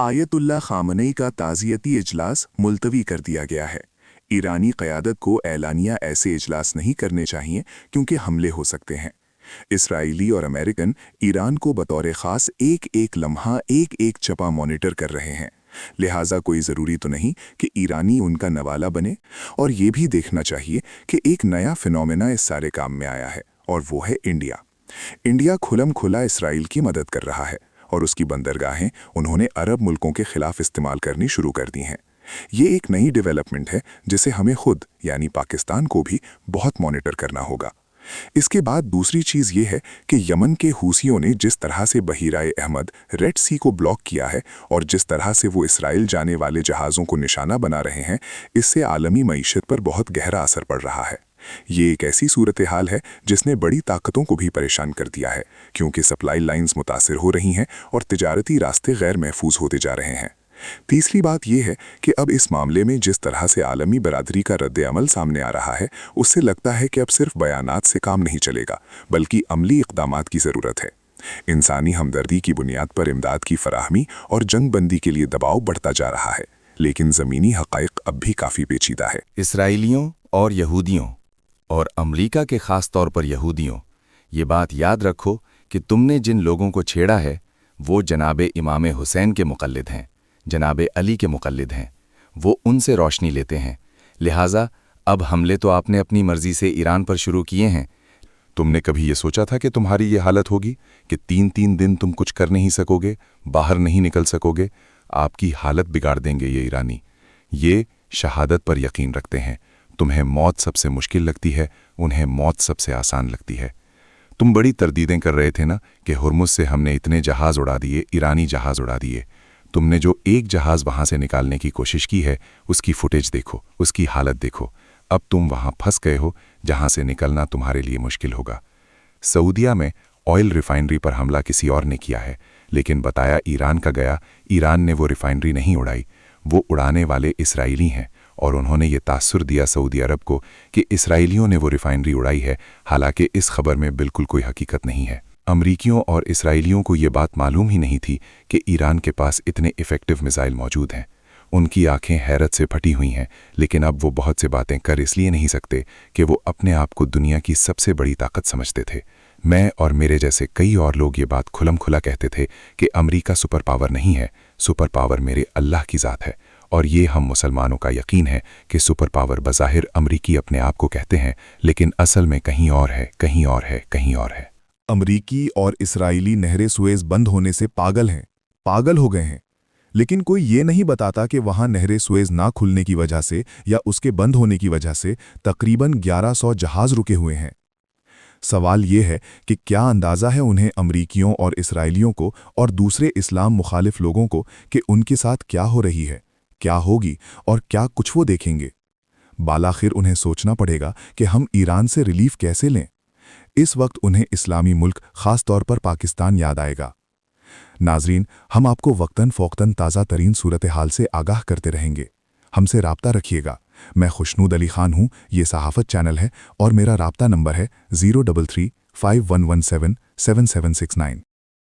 Ayatollah Khamenei का ताज़ियती इजलास मुलतवी कर दिया गया है। ईरानी क़यादत को एलानिया ऐसे इजलास नहीं करने चाहिए क्योंकि हमले हो सकते हैं। इसराइली और अमेरिकन ईरान को बतौर ख़ास एक एक लम्हा एक एक चपा मॉनिटर कर रहे हैं। लिहाजा कोई ज़रूरी तो नहीं कि ईरानी उनका नवाला बने, और ये भी देखना चाहिए कि एक नया फिनोमेना इस सारे काम में आया है, और वो है इंडिया। इंडिया खुलम खुला इसराइल की मदद कर रहा है और उसकी बंदरगाहें उन्होंने अरब मुल्कों के खिलाफ इस्तेमाल करनी शुरू कर दी हैं। ये एक नई डेवलपमेंट है जिसे हमें खुद यानी पाकिस्तान को भी बहुत मॉनिटर करना होगा। इसके बाद दूसरी चीज़ ये है कि यमन के हूसियों ने जिस तरह से बहीराए अहमद रेड सी को ब्लॉक किया है और जिस तरह से वो इसराइल जाने वाले जहाज़ों को निशाना बना रहे हैं, इससे आलमी मईशत पर बहुत गहरा असर पड़ रहा है। ये एक ऐसी सूरत हाल है जिसने बड़ी ताकतों को भी परेशान कर दिया है, क्योंकि सप्लाई लाइंस मुतासिर हो रही हैं और तिजारती रास्ते गैर महफूज होते जा रहे हैं। तीसरी बात यह है कि अब इस मामले में जिस तरह से आलमी बरादरी का रद्द अमल सामने आ रहा है, उससे लगता है कि अब सिर्फ बयानात से काम नहीं चलेगा, बल्कि अमली इक़दामात की ज़रूरत है। इंसानी हमदर्दी की बुनियाद पर इमदाद की फराहमी और जंग बंदी के लिए दबाव बढ़ता जा रहा है, लेकिन ज़मीनी हक़ाइक़ अब भी काफ़ी पेचीदा है। इसराइलियों और यहूदियों और अमरीका के ख़ास तौर पर यहूदियों, ये बात याद रखो कि तुमने जिन लोगों को छेड़ा है वो जनाब इमाम हुसैन के मुक़ल्लिद हैं, जनाब अली के मुक़ल्लिद हैं। वो उनसे रोशनी लेते हैं। लिहाजा अब हमले तो आपने अपनी मर्ज़ी से ईरान पर शुरू किए हैं। तुमने कभी ये सोचा था कि तुम्हारी ये हालत होगी कि 3-3 दिन तुम कुछ कर नहीं सकोगे, बाहर नहीं निकल सकोगे? आपकी हालत बिगाड़ देंगे ये ईरानी। ये शहादत पर यकीन रखते हैं। तुम्हें मौत सबसे मुश्किल लगती है, उन्हें मौत सबसे आसान लगती है। तुम बड़ी तरदीदें कर रहे थे ना कि हुर्मुज़ से हमने इतने जहाज़ उड़ा दिए, ईरानी जहाज़ उड़ा दिए। तुमने जो एक जहाज़ वहाँ से निकालने की कोशिश की है, उसकी फुटेज देखो, उसकी हालत देखो। अब तुम वहाँ फंस गए हो जहाँ से निकलना तुम्हारे लिए मुश्किल होगा। सऊदिया में ऑयल रिफाइनरी पर हमला किसी और ने किया है, लेकिन बताया ईरान का गया। ईरान ने वो रिफाइनरी नहीं उड़ाई, वो उड़ाने वाले इसराइली हैं, और उन्होंने ये तासुर दिया सऊदी अरब को कि इसराइलियों ने वो रिफाइनरी उड़ाई है, हालांकि इस खबर में बिल्कुल कोई हकीकत नहीं है। अमरीकियों और इसराइलियों को ये बात मालूम ही नहीं थी कि ईरान के पास इतने इफ़ेक्टिव मिसाइल मौजूद हैं। उनकी आंखें हैरत से फटी हुई हैं, लेकिन अब वो बहुत से बातें कर इसलिए नहीं सकते कि वो अपने आप को दुनिया की सबसे बड़ी ताकत समझते थे। मैं और मेरे जैसे कई और लोग ये बात खुलम खुला कहते थे कि अमरीका सुपर पावर नहीं है, सुपर पावर मेरे अल्लाह की ज़ात है। और ये हम मुसलमानों का यकीन है कि सुपर पावर बज़ाहिर अमरीकी अपने आप को कहते हैं, लेकिन असल में कहीं और है, कहीं और है, कहीं और है। अमरीकी और इसराइली नहरें सुएज़ बंद होने से पागल हैं, पागल हो गए हैं, लेकिन कोई ये नहीं बताता कि वहाँ नहरें सुएज़ ना खुलने की वजह से या उसके बंद होने की वजह से तकरीबन 1100 जहाज़ रुके हुए हैं। सवाल ये है कि क्या अंदाज़ा है उन्हें, अमरीकियों और इसराइलियों को और दूसरे इस्लाम मुखालिफ लोगों को, कि उनके साथ क्या हो रही है, क्या होगी और क्या कुछ वो देखेंगे। बालाखिर उन्हें सोचना पड़ेगा कि हम ईरान से रिलीफ कैसे लें। इस वक्त उन्हें इस्लामी मुल्क, ख़ास तौर पर पाकिस्तान, याद आएगा। नाजरीन, हम आपको वक्तन फ़ौक़तन ताज़ा तरीन सूरत हाल से आगाह करते रहेंगे। हमसे राब्ता रखिएगा। मैं खुशनूद अली ख़ान हूँ, ये सहाफ़त चैनल है और मेरा राब्ता नंबर है 033 5117 7769।